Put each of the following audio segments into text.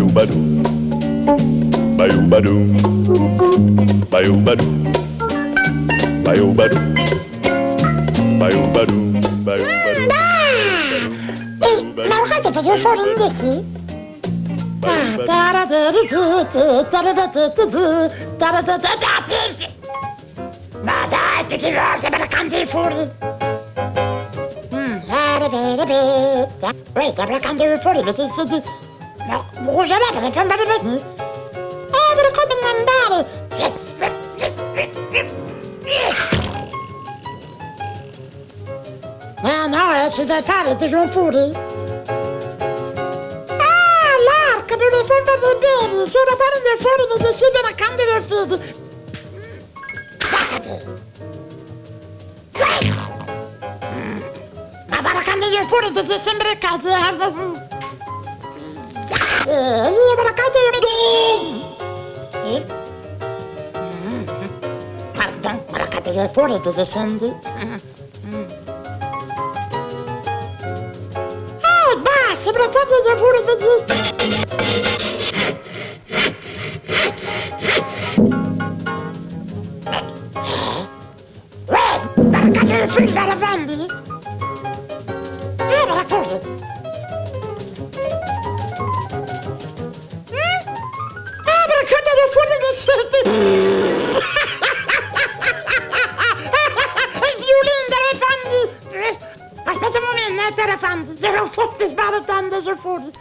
Bayou-badou, bayou-badou, bayou-badou, bayou-badou, bayou-badou, bayou-badou. Ma guardate, faccio fuori invece? Ma dai, tutti i volte me la canti fuori. Wait, me la canti fuori, perché se ti... No, scusa me, perché fa male per me. Me la come andare. No, ci dai fare, ti sono fuori. L'arca, me lo fa fare bene. Sono parlando fuori, perché si me la canti del fuori. Ma baracando io fuori ti sei sempre a casa. Io baracando io. Pardon, baracando io fuori ti sei senti. Basta, baracando io fuori ti sei. Baracando io fuori per avanti. Ma la cosa? Baracando io fuori ti sei. Il violino delle fanti. Aspetta un momento, delle fanti. Se non fotti sbaratando sul fuori.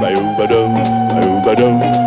Bayou-badou, bayou-badou.